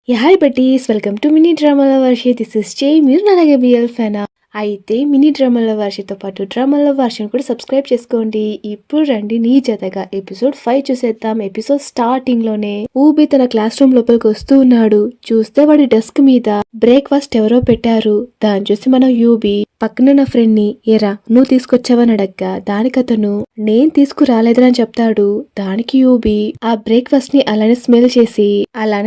Hi buddies, welcome to mini డ్రామాల వర్షి. This is J. మీరు నా అలాగే బిఎల్ ఫ్యానా అయితే మినీ డ్రామాల వర్షితో పాటు డ్రామాల వర్షన్ కూడా సబ్స్క్రైబ్ చేసుకోండి. ఇప్పుడు రండి నీ జతగా ఎపిసోడ్ 5 చూసేద్దాం. ఎపిసోడ్ స్టార్టింగ్ లోనే ఊబి తన క్లాస్ రూమ్ లోపలికి వస్తూ ఉన్నాడు. చూస్తే వాడి డెస్క్ మీద బ్రేక్ఫాస్ట్ ఎవరో పెట్టారు. దాన్ని చూసి మన యూబీ పక్కన నా ఫ్రెండ్ ని ఏరా నువ్వు తీసుకొచ్చావని అడగ్గా దానికి అతను నేను తీసుకురాలేదని చెప్తాడు. దానికి యూబీ ఆ బ్రేక్ఫాస్ట్ ని అలానే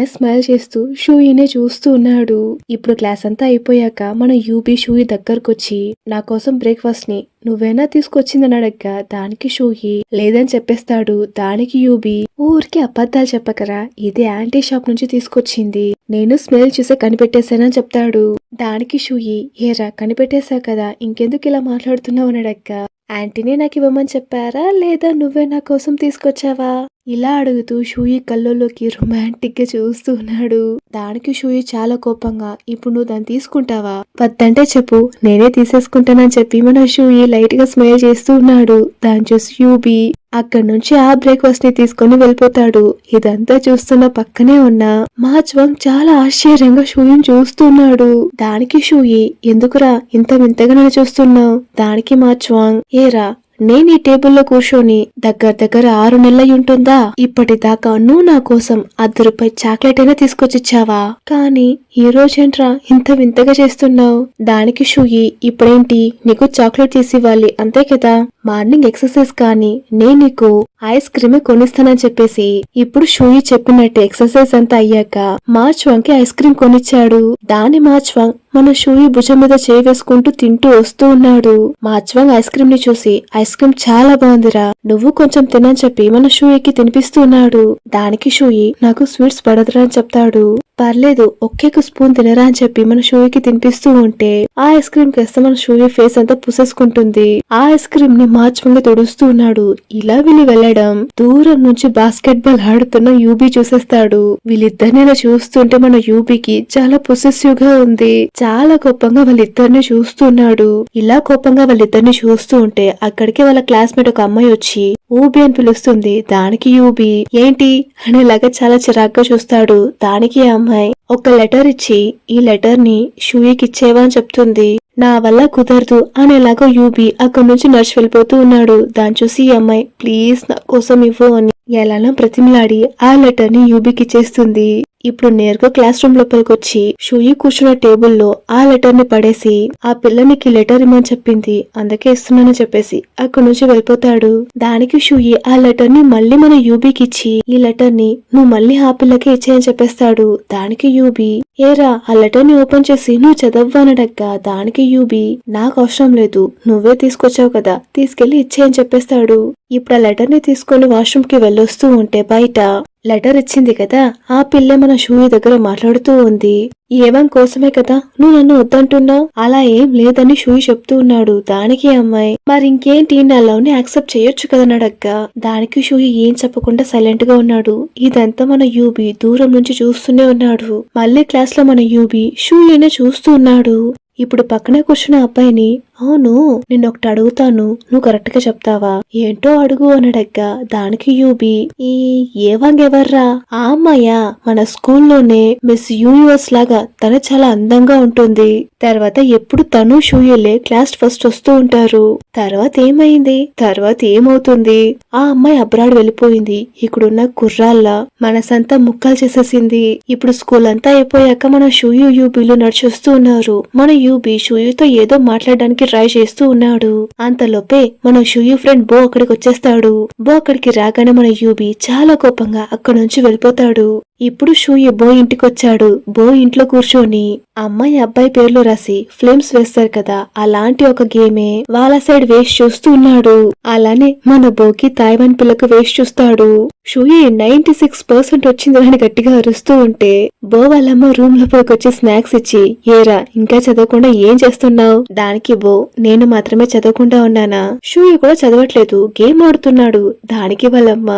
స్మెల్ చేస్తూ షూయినే చూస్తూ ఉన్నాడు. ఇప్పుడు క్లాస్ అంతా అయిపోయాక మన యూబీ షూయి దగ్గరకొచ్చి నా కోసం బ్రేక్ఫాస్ట్ ని నువ్వేనా తీసుకొచ్చిందని అడగ్గా దానికి షూయి లేదని చెప్పేస్తాడు. దానికి యూబీ ఊరికి అబద్ధాలు చెప్పకరా, ఇది యాంటీ షాప్ నుంచి తీసుకొచ్చింది, నేను స్మెల్ చూసే కనిపెట్టేశానని చెప్తాడు. దానికి షూయి ఏరా కనిపెట్టేశా కదా, ఇంకెందుకు ఇలా మాట్లాడుతున్నావు అని అడగ్గా యాంటీనే నాకు ఇవ్వమని చెప్పారా లేదా నువ్వే నా కోసం తీసుకొచ్చావా ఇలా అడుగుతూ షూయి కళ్ళలోకి రొమాంటిక్ గా చూస్తూ ఉన్నాడు. దానికి షూయి చాలా కోపంగా ఇప్పుడు నువ్వు దాన్ని తీసుకుంటావా, వద్దంటే చెప్పు నేనే తీసేసుకుంటానని చెప్పి మన షూయి లైట్ గా స్మైల్ చేస్తూ ఉన్నాడు. దాన్ని చూసి యూబీ అక్కడి నుంచి ఆ బ్రేక్ఫాస్ట్ ని తీసుకుని వెళ్ళిపోతాడు. ఇదంతా చూస్తున్న పక్కనే ఉన్న మాచ్వాంగ్ చాలా ఆశ్చర్యంగా షూయిని చూస్తున్నాడు. దానికి షూయి ఎందుకురా ఇంత వింతగా నన్ను చూస్తున్నావు. దానికి మాచ్వాంగ్ ఏరా నేను ఈ టేబుల్లో కూర్చొని దగ్గర 6 నెలలై ఉంటుందా, ఇప్పటిదాకా నువ్వు నా కోసం ₹10 చాక్లెట్ అయినా తీసుకొచ్చిచ్చావా, కానీ ఈ రోజేంట్రా ఇంత వింతగా చేస్తున్నావు. దానికి షూయి ఇప్పుడేంటి నీకు చాక్లెట్ తీసివ్వాలి అంతే కదా, మార్నింగ్ ఎక్సర్సైజ్ కానీ నేను నీకు ఐస్ క్రీమ్ కొనిస్తానని చెప్పేసి ఇప్పుడు షూయి చెప్పినట్టు ఎక్సర్సైజ్ అంతా అయ్యాక మాచ్వాంగ్ కి ఐస్ క్రీమ్ కొనిచ్చాడు. దాని మాచ్వాంగ్ మన షూయి భుజం మీద చేయి వేసుకుంటూ తింటూ వస్తూ ఉన్నాడు. మాచ్వాంగ్ ఐస్ క్రీమ్ ని చూసి ఐస్ క్రీమ్ చాలా బాగుందిరా, నువ్వు కొంచెం తినని చెప్పి మన షూయికి తినిపిస్తున్నాడు. దానికి షూయి నాకు స్వీట్స్ పడదురా అని చెప్తాడు. పర్లేదు ఒకే స్పూన్ తినరా అని చెప్పి మన షూయికి తినిపిస్తూ ఉంటే ఆ ఐస్ క్రీమ్ కేస్తే మన షూయి ఫేస్ అంతా పుసేసుకుంటుంది. ఆ ఐస్ క్రీమ్ ని మార్చుకుంగా తుడుస్తూ ఉన్నాడు. ఇలా వీళ్ళు వెళ్లడం దూరం నుంచి బాస్కెట్ బాల్ ఆడుతున్న యూబీ చూసేస్తాడు. వీళ్ళిద్దరిని ఇలా చూస్తుంటే మన యూబీకి చాలా పొసెసివ్ గా ఉంది. చాలా కోపంగా వాళ్ళిద్దరిని చూస్తున్నాడు. ఇలా కోపంగా వాళ్ళిద్దరిని చూస్తూ ఉంటే అక్కడికి వాళ్ళ క్లాస్మేట్ ఒక అమ్మాయి వచ్చి ఊబీ అని పిలుస్తుంది. దానికి యూబీ ఏంటి అనేలాగా చాలా చిరాగ్గా చూస్తాడు. దానికి అమ్మాయి ఒక లెటర్ ఇచ్చి ఈ లెటర్ ని షూయికి ఇచ్చేవా అని చెప్తుంది. నా వల్ల కుదరదు అనేలాగా యూబీ అక్కడి నుంచి నడిచి వెళ్ళిపోతూ ఉన్నాడు. దాన్ని చూసి ఈ అమ్మాయి ప్లీజ్ నా కోసం ఇవ్వు అని ఎలానో ప్రతిమలాడి ఆ లెటర్ ని యూబీకి ఇచ్చేస్తుంది. ఇప్పుడు నేరుగా క్లాస్ రూమ్ లోపలికి వచ్చి షూయి కూర్చున్న టేబుల్లో ఆ లెటర్ ని పడేసి ఆ పిల్లనికి లెటర్ ఇమ్మని చెప్పింది అందుకే ఇస్తున్నానని చెప్పేసి అక్కడి నుంచి వెళ్ళిపోతాడు. దానికి షూయి ఆ లెటర్ ని మళ్ళీ మన యూబీకి ఇచ్చి ఈ లెటర్ ని నువ్వు మళ్ళీ ఆ పిల్లకే ఇచ్చేయని చెప్పేస్తాడు. దానికి యూబీ ఏరా ఆ లెటర్ ని ఓపెన్ చేసి నువ్వు చదవ్వనడగ్గా దానికి యూబీ నాకు అవసరం లేదు, నువ్వే తీసుకొచ్చావు కదా తీసుకెళ్లి ఇచ్చేయని చెప్పేస్తాడు. ఇప్పుడు ఆ లెటర్ ని తీసుకుని వాష్రూమ్ కి వెళ్ళొస్తూ ఉంటే బయట లెటర్ ఇచ్చింది కదా ఆ పిల్ల మన షూయి దగ్గర మాట్లాడుతూ ఉంది. ఏవం కోసమే కదా నువ్వు నన్ను వద్దంటున్నావు, అలా ఏం లేదని షూయి చెప్తూ ఉన్నాడు. దానికి అమ్మాయి మరి ఇంకేంటి నా లవ్ ని యాక్సెప్ట్ చేయొచ్చు కదా నడగ్గా దానికి షూయి ఏం చెప్పకుండా సైలెంట్ గా ఉన్నాడు. ఇదంతా మన యూబీ దూరం నుంచి చూస్తూనే ఉన్నాడు. మళ్ళీ క్లాస్ లో మన యూబీ షూయినే చూస్తూ ఉన్నాడు. ఇప్పుడు పక్కనే కూర్చున్న అబ్బాయిని అవును నిన్నొకటి అడుగుతాను నువ్వు కరెక్ట్ గా చెప్తావా, ఏంటో అడుగు అని అడగ్గా దానికి యూబీ ఈ ఏవాంగ్ ఎవర్రా, ఆ అమ్మాయా మన స్కూల్లోనే మిస్ యూనివర్స్ లాగా తను చాలా అందంగా ఉంటుంది. తర్వాత ఎప్పుడు తను షూయులే క్లాస్ ఫస్ట్ వస్తూ ఉంటారు. తర్వాత ఏమైంది, తర్వాత ఏమవుతుంది, ఆ అమ్మాయి అబ్రాడ్ వెళ్ళిపోయింది. ఇక్కడున్న కుర్రాల్లా మనసంతా ముక్కలు చేసేసింది. ఇప్పుడు స్కూల్ అంతా అయిపోయాక మన షూయు యూబీలు నడిచొస్తూ ఉన్నారు. మన యూబీ షూయుతో ఏదో మాట్లాడడానికి ట్రై చేస్తూ ఉన్నాడు. అంతలోపే మన షూయు ఫ్రెండ్ బో అక్కడికి వచ్చేస్తాడు. బో అక్కడికి రాగానే మన యూబీ చాలా కోపంగా అక్కడి నుంచి వెళ్ళిపోతాడు. ఇప్పుడు షూయి బో ఇంటికొచ్చాడు. బో ఇంట్లో కూర్చొని అమ్మాయి అబ్బాయి పేర్లు రాసి ఫ్లేమ్స్ వేస్తారు కదా అలాంటి ఒక గేమే వాళ్ళ సైడ్ వేస్ట్ చూస్తూ ఉన్నాడు. అలానే మన బోకి తాయివాన్ పిల్లకు వేస్ట్ చూస్తాడు. షూయి 96% వచ్చిందని గట్టిగా అరుస్తూ ఉంటే బో వాళ్ళమ్మ రూమ్ లోపలికి వచ్చి స్నాక్స్ ఇచ్చి ఏరా ఇంకా చదవకుండా ఏం చేస్తున్నావు. దానికి బో నేను మాత్రమే చదవకుండా ఉన్నానా, షూయి కూడా చదవట్లేదు గేమ్ ఆడుతున్నాడు. దానికి వాళ్ళమ్మ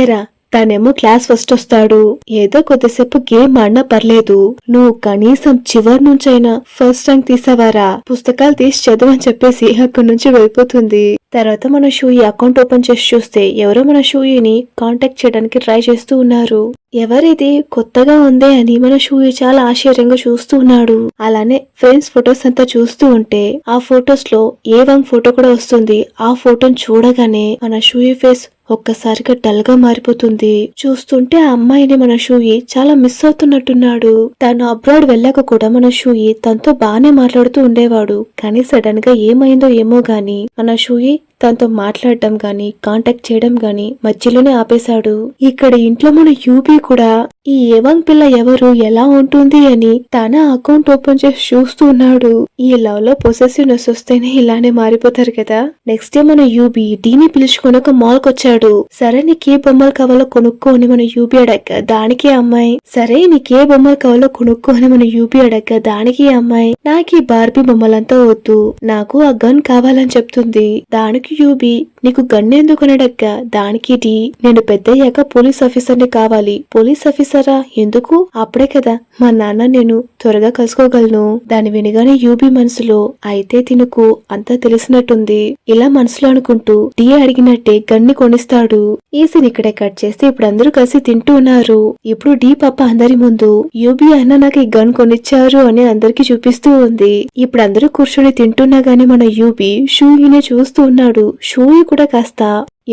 ఏరా తనేమో క్లాస్ ఫస్ట్ వస్తాడు. ఏదో కొద్దిసేపు గేమ్ ఆడినా పర్లేదు, నువ్వు కనీసం చివరి నుంచైనా ఫస్ట్ ర్యాంక్ తీసావారా, పుస్తకాలు తీసి చదువు అని చెప్పేసి అక్కడి నుంచి వెళ్ళిపోతుంది. తర్వాత మన షూయి అకౌంట్ ఓపెన్ చేసి చూస్తే ఎవరో మన షూయిని కాంటాక్ట్ చేయడానికి ట్రై చేస్తూ ఉన్నారు. ఎవరిది కొత్తగా ఉందే అని మన షూయి చాలా ఆశ్చర్యంగా చూస్తూ ఉన్నాడు. అలానే ఫ్రెండ్స్ ఫొటోస్ అంతా చూస్తూ ఉంటే ఆ ఫొటోస్ లో ఏ1 ఫోటో కూడా వస్తుంది. ఆ ఫోటోని చూడగానే మన షూయి ఫేస్ ఒక్కసారిగా డల్ గా మారిపోతుంది. చూస్తుంటే ఆ అమ్మాయిని మన షూయి చాలా మిస్ అవుతున్నట్టున్నాడు. తను అబ్రాడ్ వెళ్ళాక కూడా మన షూయి తనతో బానే మాట్లాడుతూ ఉండేవాడు. కానీ సడన్ గా ఏమైందో ఏమో గాని మన షూయి తనతో మాట్లాడటం గాని కాంటాక్ట్ చేయడం గాని మధ్యలోనే ఆపేశాడు. ఇక్కడ ఇంట్లో మన యూబీ కూడా ఈ ఏవంగ్ పిల్ల ఎవరు, ఎలా ఉంటుంది అని తన అకౌంట్ ఓపెన్ చేసి చూస్తూ ఉన్నాడు. ఈ లవ్ లో పొసెసివ్నెస్ వస్తేనే ఇలానే మారిపోతారు కదా. నెక్స్ట్ డే మన యూబీ డీని పిలుచుకొని ఒక మాల్ కొచ్చాడు. సరే నీకే బొమ్మలు కావాలో కొనుక్కో అని మన యూబీ అడగ దానికి అమ్మాయి, సరే నీకే బొమ్మలు కావాలో కొనుక్కో అని మన యూబీ అడగ దానికి అమ్మాయి, నాకు ఈ బార్బీ బొమ్మలంతా వద్దు, నాకు ఆ గన్ కావాలని చెప్తుంది. దానికి యూబీ, నీకు గన్ ఎందుకు అనడక్క దానికి డి, నేను పెద్దయ్యాక పోలీస్ ఆఫీసర్ని కావాలి. పోలీస్ ఆఫీసరా ఎందుకు, అప్పుడే కదా మా నాన్న నేను త్వరగా కలుసుకోగలను. దాని వినగానే యూబీ మనసులో అయితే తినుకు అంతా తెలిసినట్టుంది ఇలా మనసులో అనుకుంటూ డి అడిగినట్టే గన్ని కొనిస్తాడు. ఈ సీన్ ఇక్కడే కట్ చేస్తే ఇప్పుడు అందరూ కలిసి తింటూ ఉన్నారు. ఇప్పుడు డి పాప అందరి ముందు యూబీ అన్న నాకు ఈ గన్ కొనిచ్చారు అని అందరికి చూపిస్తూ ఉంది. ఇప్పుడు అందరూ కూర్చొని తింటున్నా గానీ మన యూబీ షూయినే చూస్తూ ఉన్నాడు. షూయి కూడా కాస్త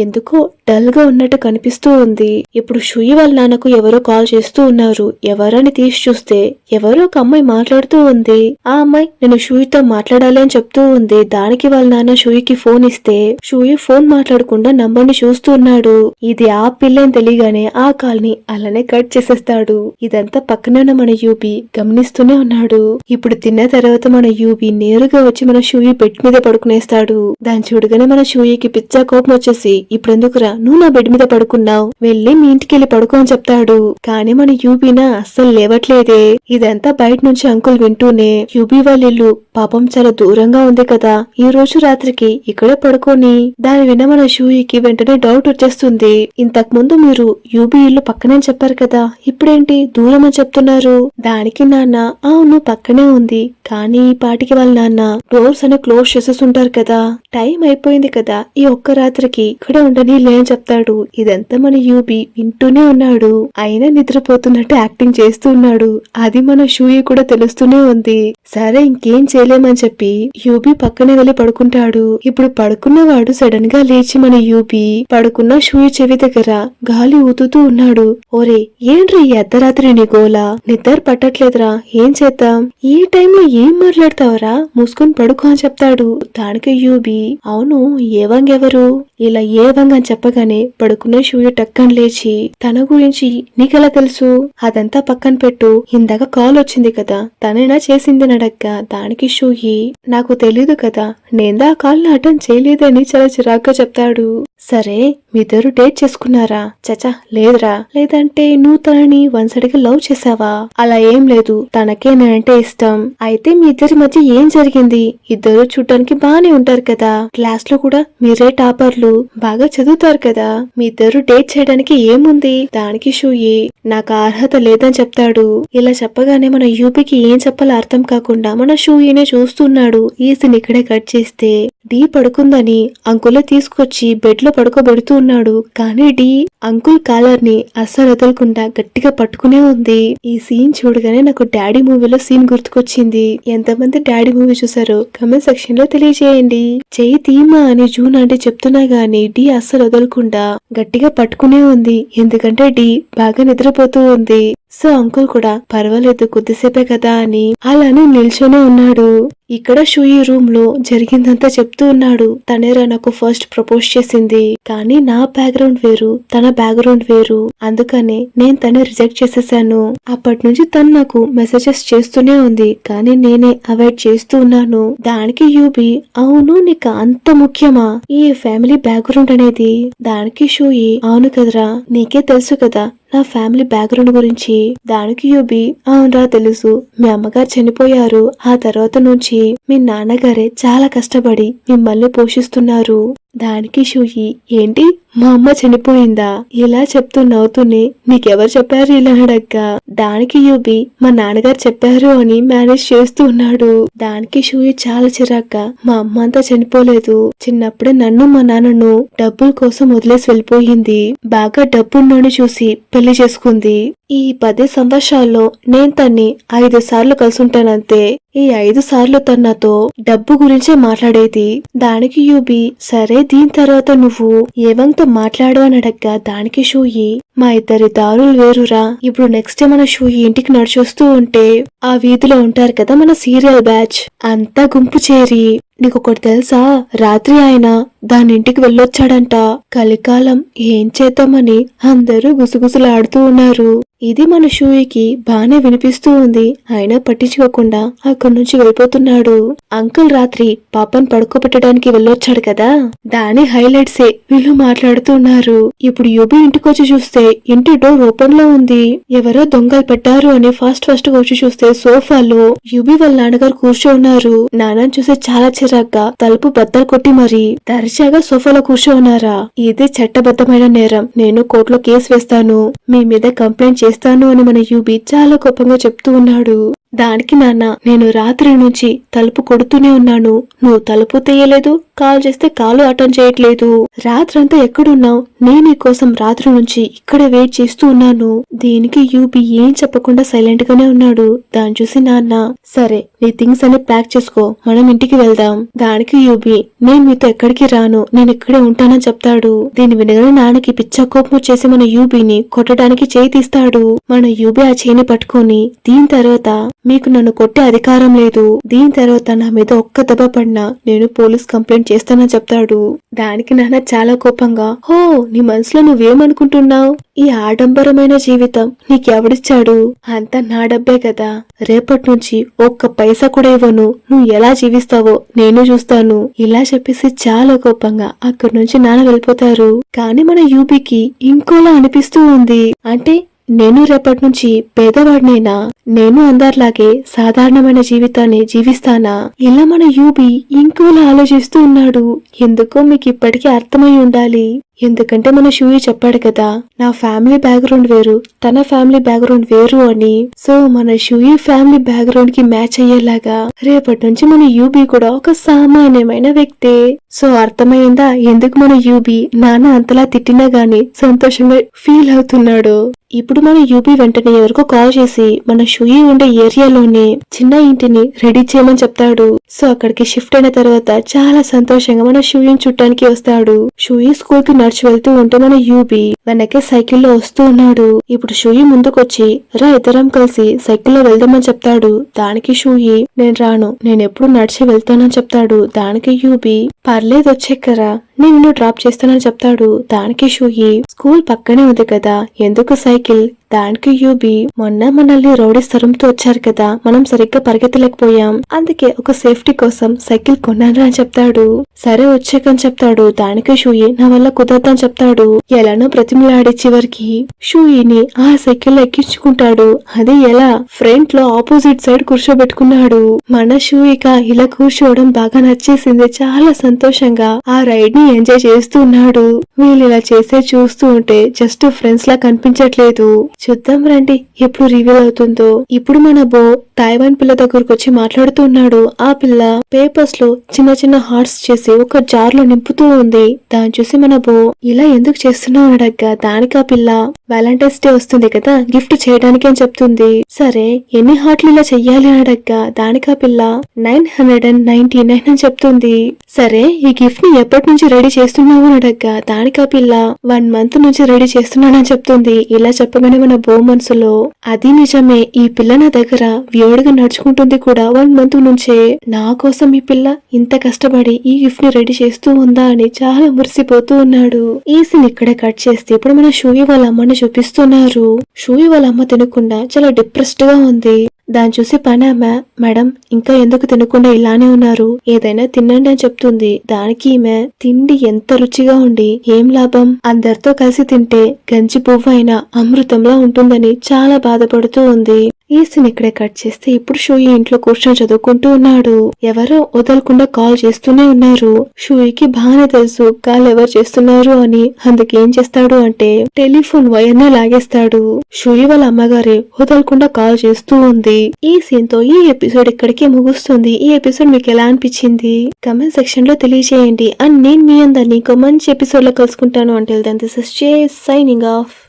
ఎందుకో డల్ గా ఉన్నట్టు కనిపిస్తూ ఉంది. ఇప్పుడు షూయి వాళ్ళ నాన్నకు ఎవరో కాల్ చేస్తూ ఉన్నారు. ఎవరని తీసి చూస్తే ఎవరో ఒక అమ్మాయి మాట్లాడుతూ ఉంది. ఆ అమ్మాయి నేను షూయితో మాట్లాడాలి అని చెప్తూ ఉంది. దానికి వాళ్ళ నాన్న షూయికి ఫోన్ ఇస్తే షూయి ఫోన్ మాట్లాడకుండా నంబర్ని చూస్తూ ఉన్నాడు. ఇది ఆ పిల్లని తెలియగానే ఆ కాల్ ని అలానే కట్ చేసేస్తాడు. ఇదంతా పక్కన మన యూబీ గమనిస్తూనే ఉన్నాడు. ఇప్పుడు తిన్న తర్వాత మన యూబీ నేరుగా వచ్చి మన షూయి బెడ్ మీద పడుకునేస్తాడు. దాన్ని చూడగానే మన షూయికి పిచ్చా కోపం వచ్చేసి, ఇప్పుడెందుకురా నువ్వు నా బెడ్ మీద పడుకున్నావు, వెళ్ళి మీ ఇంటికెళ్ళి పడుకో అని చెప్తాడు. కానీ మన యూబీనా అస్సలు లేవట్లేదే. ఇదంతా బయట నుంచి అంకుల్ వింటూనే, యూబీ వాళ్ళ ఇల్లు పాపం చాలా దూరంగా ఉంది కదా, ఈ రోజు రాత్రికి ఇక్కడే పడుకోని. దాని విన్న మన షూయికి వెంటనే డౌట్ వచ్చేస్తుంది. ఇంతకు ముందు మీరు యూబీ ఇల్లు పక్కనే చెప్పారు కదా, ఇప్పుడేంటి దూరం అని చెప్తున్నారు. దానికి నాన్న, అవును పక్కనే ఉంది, కానీ ఈ పాటికి వాళ్ళ నాన్న డోర్స్ అని క్లోజ్ చేసేస్తుంటారు కదా, టైం అయిపోయింది కదా, ఈ ఒక్క రాత్రికి ఇక్కడే ఉండని లే అని చెప్తాడు. ఇదంతా మన యూబీ వింటూనే ఉన్నాడు. అయినా నిద్రపోతున్నట్టు యాక్టింగ్ చేస్తూ ఉన్నాడు. అది మన షూయి కూడా తెలుస్తూనే ఉంది. సరే ఇంకేం చేయలేమని చెప్పి యూబీ పక్కనే వెళ్లి పడుకుంటాడు. ఇప్పుడు పడుకున్నవాడు సడన్ గా లేచి మన యూబీ పడుకున్న షూయి చెవి దగ్గర గాలి ఊతుతూ ఉన్నాడు. ఓరే ఏంట్రీ ఈ అర్ధరాత్రి నీ గోలా, నిద్ర పట్టట్లేదురా, ఏం చేద్దాం, ఈ టైంలో ఏం మాట్లాడతావరా, మూసుకొని పడుకో అని చెప్తాడు. దానికి యూబీ, అవును ఏవంగ్ ఎవరు, ఇలా ఏవంగ్ అని చెప్పగానే పడుకునే షూయి టక్కని లేచి తన గురించి నీకెలా తెలుసు, అదంతా పక్కన పెట్టు, ఇందాక కాల్ వచ్చింది కదా తనేనా చేసింది నడక్క. దానికి షూయి, నాకు తెలీదు కదా, నేందా ఆ కాల్ ని అటెండ్ చేయలేదని చాలా చిరాగ్గా చెప్తాడు. సరే మీద్దరు డేట్ చేసుకున్నారా, చచా లేదురా, లేదంటే నువ్వు తనని వన్సడిగా లవ్ చేసావా, అలా ఏం లేదు, తనకే నేనంటే ఇష్టం. అయితే మీ ఇద్దరి మధ్య ఏం జరిగింది, ఇద్దరు చూడటానికి బానే ఉంటారు కదా, క్లాస్ లో కూడా మీరే టాపర్లు, బాగా చదువుతారు కదా, మీ ఇద్దరు డేట్ చేయడానికి ఏముంది. దానికి షూయి, నాకు అర్హత లేదని చెప్తాడు. ఇలా చెప్పగానే మన యూపీకి ఏం చెప్పాలో అర్థం కాకుండా మన షూయినే చూస్తున్నాడు. ఈ సీన్ ఇక్కడే కట్ చేస్తే డి పడుకుందని అంకుల్ తీసుకొచ్చి బెడ్ లో పడుకోబెడుతూ ఉన్నాడు. కానీ డి అంకుల్ కాలర్ ని అస్సలు వదలకుండా గట్టిగా పట్టుకునే ఉంది. ఈ సీన్ చూడగానే నాకు డాడీ మూవీలో సీన్ గుర్తుకొచ్చింది. ఎంతమంది డాడీ మూవీ చూసారో కమెంట్ సెక్షన్ లో తెలియజేయండి. చెయ్యి తీమా అని జూన్ అంటే చెప్తున్నా గానీ డి అస్సలు వదలకుండా గట్టిగా పట్టుకునే ఉంది. ఎందుకంటే డి బాగా నిద్రపోతూ ఉంది. సో అంకుల్ కూడా పర్వాలేదు కొద్దిసేపే కదా అని అలానే నిల్చొనే ఉన్నాడు. ఇక్కడ షూయి రూమ్ లో జరిగిందంతా చెప్తూ ఉన్నాడు. తనేరా నాకు ఫస్ట్ ప్రపోజ్ చేసింది, కానీ నా బ్యాక్గ్రౌండ్ వేరు, తన బ్యాక్గ్రౌండ్ వేరు, అందుకనే నేను తను రిజెక్ట్ చేసేసాను. అప్పటి నుంచి తను నాకు మెసేజెస్ చేస్తూనే ఉంది, కానీ నేనే అవాయిడ్ చేస్తూ ఉన్నాను. దానికి యూబీ, అవును నీకు అంత ముఖ్యమా ఈ ఫ్యామిలీ బ్యాక్గ్రౌండ్ అనేది. దానికి షూయి, అవును కదరా, నీకే తెలుసు కదా నా ఫ్యామిలీ బ్యాక్గ్రౌండ్ గురించి. దానికి యూబీ, అవునరా తెలుసు, మీ అమ్మగారు చనిపోయారు, ఆ తర్వాత నుంచి మీ నాన్నగారే చాలా కష్టపడి మిమ్మల్ని పోషిస్తున్నారు, దానికి షూయి, ఏంటి మా అమ్మ చనిపోయిందా? ఇలా చెప్తూ నవ్వుతూనే, నీకెవరు చెప్పారు ఇలా అడగ్గా దానికి యూబి మా నాన్నగారు చెప్పారు అని మేనేజ్ చేస్తూ ఉన్నాడు. దానికి షూయి చాలా చిరాగ్గా, మా అమ్మ అంతా చనిపోలేదు, చిన్నప్పుడే నన్ను మా నాన్నను డబ్బుల కోసం వదిలేసి వెళ్ళిపోయింది, బాగా డబ్బున్నోని చూసి పెళ్లి చేసుకుంది. ఈ 10 సంవత్సరాల్లో నేను తన్ని 5 సార్లు కలుసుంటానంతే. ఈ 5 సార్లు తనతో డబ్బు గురించే మాట్లాడేది. దానికి యూబి, సరే దీని తర్వాత నువ్వు ఏవంతో మాట్లాడు అని అడగ్గా దానికి షూయి, మా ఇద్దరి దారులు వేరురా. ఇప్పుడు నెక్స్ట్ మన షూయి ఇంటికి నడిచొస్తూ ఉంటే ఆ వీధిలో ఉంటారు కదా మన సీరియల్ బ్యాచ్ అంతా గుంపు చేరి, నీకొకటి తెలుసా, రాత్రి ఆయన దాని ఇంటికి వెళ్ళొచ్చాడంట, కలికాలం ఏం చేద్దామని అందరూ గుసగుసలాడుతూ ఉన్నారు. ఇది మన షూయికి బానే వినిపిస్తూ ఉంది, అయినా పట్టించుకోకుండా అక్కడి నుంచి వెళ్ళిపోతున్నాడు. అంకుల్ రాత్రి పాపను పడుకోబెట్టడానికి వెళ్ళొచ్చాడు కదా, దాని హైలైట్సే వీళ్ళు మాట్లాడుతున్నారు. ఇప్పుడు యూబి ఇంటికొచ్చి చూస్తే ఇంటి డోర్ ఓపెన్ లో ఉంది. ఎవరో దొంగలు పెట్టారు అని ఫాస్ట్ గా వచ్చి చూస్తే సోఫాలో యూబి వాళ్ళ నాన్నగారు కూర్చో ఉన్నారు. నాన్నని చూస్తే చాలా చిరాగ్గా తలుపు బద్దలు కొట్టి మరి దర్జాగా సోఫాలో కూర్చో ఉన్నారా. ఇదే చట్టబద్ధమైన నేరం, నేను కోర్టులో కేసు వేస్తాను, మీ మీద కంప్లైంట్ చేస్తాను అని మన యూబి చాలా కోపంగా చెప్తూ ఉన్నాడు. దానికి నాన్న, నేను రాత్రి నుంచి తలుపు కొడుతూనే ఉన్నాను, నువ్వు తలుపు తీయలేదు, కాల్ చేస్తే కాలు అటెండ్ చేయట్లేదు, రాత్రంతా ఎక్కడున్నావు, నేను నీ కోసం రాత్రి నుంచి ఇక్కడ వెయిట్ చేస్తూ ఉన్నాను. దీనికి యూబి ఏం చెప్పకుండా సైలెంట్ గానే ఉన్నాడు. దాన్ని చూసి నాన్న, సరే నీ థింగ్స్ అన్ని ప్యాక్ చేసుకో, మనం ఇంటికి వెళ్దాం. దానికి యూబి, నేను మీతో ఎక్కడికి రాను, నేను ఇక్కడే ఉంటానని చెప్తాడు. దీని వినగానే నాన్నకి పిచ్చ కోపం వచ్చేసి మన యూబిని కొట్టడానికి చేయి తీస్తాడు. మన యూబి ఆ చేయిని పట్టుకొని, దీని తర్వాత మీకు నన్ను కొట్టే అధికారం లేదు, దీని తర్వాత నా మీద ఒక్క దెబ్బ పడినా నేను పోలీస్ కంప్లైంట్ చేస్తానని చెప్తాడు. దానికి నాన్న చాలా కోపంగా, హో నీ మనసులో నువ్వేమనుకుంటున్నావు, ఈ ఆడంబరమైన జీవితం నీకెవడిచ్చాడు, అంతా నా డబ్బే కదా, రేపటి నుంచి ఒక్క పైసా కూడా ఇవ్వను, నువ్వు ఎలా జీవిస్తావో నేను చూస్తాను, ఇలా చెప్పేసి చాలా కోపంగా అక్కడి నుంచి నాన్న వెళ్ళిపోతారు. కానీ మన యూబికి ఇంకోలా అనిపిస్తూ ఉంది. అంటే నేను రేపటి నుంచి పేదవాడినేనా, నేను అందరిలాగే సాధారణమైన జీవితాన్ని జీవిస్తానా, ఇలా మన యూబి ఇంకోలా ఆలోచిస్తూ ఉన్నాడు. ఎందుకో మీకు ఇప్పటికీ అర్థమై ఉండాలి, ఎందుకంటే మన షూయి చెప్పాడు కదా, నా ఫ్యామిలీ బ్యాక్గ్రౌండ్ వేరు, తన ఫ్యామిలీ బ్యాక్గ్రౌండ్ వేరు అని. సో మన షూయి ఫ్యామిలీ బ్యాక్గ్రౌండ్ కి మ్యాచ్ అయ్యేలాగా రేపటి నుంచి మన యూబి కూడా ఒక సామాన్యమైన వ్యక్తే. సో అర్థమైందా ఎందుకు మన యూబి నాన్న అంతలా తిట్టినా గాని సంతోషంగా ఫీల్ అవుతున్నాడు. ఇప్పుడు మన యూబి వెంటనే ఎవరికో కాల్ చేసి మన షూయి ఉండే ఏరియాలోనే చిన్న ఇంటిని రెడీ చేయమని చెప్తాడు. సో అక్కడికి షిఫ్ట్ అయిన తర్వాత చాలా సంతోషంగా మన షూయిని చుట్టానికి వస్తాడు. షూయి స్కూల్ కి నడిచి వెళ్తూ ఉంటే మన యూబి వెనకే సైకిల్లో వస్తూ ఉన్నాడు. ఇప్పుడు షూయి ముందుకొచ్చి, రా ఇద్దరం కలిసి సైకిల్లో వెళ్దామని చెప్తాడు. దానికి షూయి, నేను రాను, నేనెప్పుడు నడిచి వెళ్తానని చెప్తాడు. దానికి యూబి, పర్లేదు వచ్చేక్కరా, నేను డ్రాప్ చేస్తానని చెప్తాడు. దానికి షూయి, స్కూల్ పక్కనే ఉంది కదా, ఎందుకు సైకిల్? దానికి యూబి, మొన్న మనల్ని రౌడీస్ తరుముతూ వచ్చారు కదా, మనం సరిగ్గా పరిగెత్తలేకపోయాం, అందుకే ఒక సేఫ్టీ కోసం సైకిల్ కొన్నాను అని చెప్తాడు. సరే వచ్చేకని చెప్తాడు. దానికి షూయి, నా వల్ల కుదరదని చెప్తాడు. ఎలానో ప్రతిమలాడి చివరికి షూయిని ఆ సైకిల్ ఎక్కించుకుంటాడు. అది ఎలా, ఫ్రంట్ లో ఆపోజిట్ సైడ్ కూర్చోబెట్టుకున్నాడు. మన షూయిక ఇలా కూర్చోవడం బాగా నచ్చేసింది, చాలా సంతోషంగా ఆ రైడ్ ని ఎంజాయ్ చేస్తూ ఉన్నాడు. వీళ్ళు ఇలా చేసే చూస్తూ ఉంటే జస్ట్ ఫ్రెండ్స్ లా కనిపించట్లేదు. చూద్దాం రండి ఎప్పుడు రివీల్ అవుతుందో. ఇప్పుడు మన బో తైవాన్ పిల్ల దగ్గరకు వచ్చి మాట్లాడుతున్నాడు. ఆ పిల్ల పేపర్స్ లో చిన్న చిన్న హార్ట్స్ చేసి ఒక జార్ లో నింపుతూ ఉంది. దాన్ని చూసి మన బో, ఇలా ఎందుకు చేస్తున్నావు అడగ్గా దానికి ఆ పిల్ల, వ్యాలంటైన్స్ డే వస్తుంది కదా, గిఫ్ట్ చేయడానికి అని చెప్తుంది. సరే ఎన్ని హార్ట్లు ఇలా చెయ్యాలి అడగ్గా దానికి ఆ పిల్ల 999 అని చెప్తుంది. సరే ఈ గిఫ్ట్ ని ఎప్పటి నుంచి రెడీ చేస్తున్నావు అని అడగ్గా దానికి ఆ పిల్ల 1 మంత్ నుంచి రెడీ చేస్తున్నానని చెప్తుంది. ఇలా చెప్పగానే మన బో మనసులో, అది నిజమే, ఈ పిల్ల నా దగ్గర వ్యోడుగా నడుచుకుంటుంది కూడా 1 మంత్ నుంచే, నా కోసం ఈ పిల్ల ఇంత కష్టపడి ఈ గిఫ్ట్ ని రెడీ చేస్తూ ఉందా అని చాలా మురిసిపోతూ ఉన్నాడు. ఈ సీన్ ఇక్కడే కట్ చేస్తే ఇప్పుడు మన షూయి వాళ్ళ అమ్మని చూపిస్తున్నారు. షూయి వాళ్ళ అమ్మ తినకుండా చాలా డిప్రెస్డ్ గా ఉంది. దాన్ని చూసి పనామె, మేడం ఇంకా ఎందుకు తినకుండా ఇలానే ఉన్నారు, ఏదైనా తినండి అని చెప్తుంది. దానికి ఈమె, తిండి ఎంత రుచిగా ఉండి ఏం లాభం, అందరితో కలిసి తింటే గంజి పువ్వు అయినా అమృతంలా ఉంటుందని చాలా బాధపడుతూ ఉంది. ఈ సీన్ ఇక్కడే కట్ చేస్తే ఇప్పుడు షూయి ఇంట్లో కూర్చొని చదువుకుంటూ ఉన్నాడు. ఎవరో వదలకుండా కాల్ చేస్తూనే ఉన్నారు. షూయికి బాగానే తెలుసు కాల్ ఎవరు చేస్తున్నారు అని. అందుకేం చేస్తాడు అంటే టెలిఫోన్ వైర్ నే లాగేస్తాడు. షూయి వాళ్ళ అమ్మగారే వదలకుండా కాల్ చేస్తూ ఉంది. ఈ సీన్ తో ఈ ఎపిసోడ్ ఇక్కడికి ముగుస్తుంది. ఈ ఎపిసోడ్ మీకు ఎలా అనిపించింది కమెంట్ సెక్షన్ లో తెలియజేయండి. అండ్ నేను మీ అందరినీ ఇంకో మంచి ఎపిసోడ్ లో కలుసుకుంటాను. అంటే this is J signing off.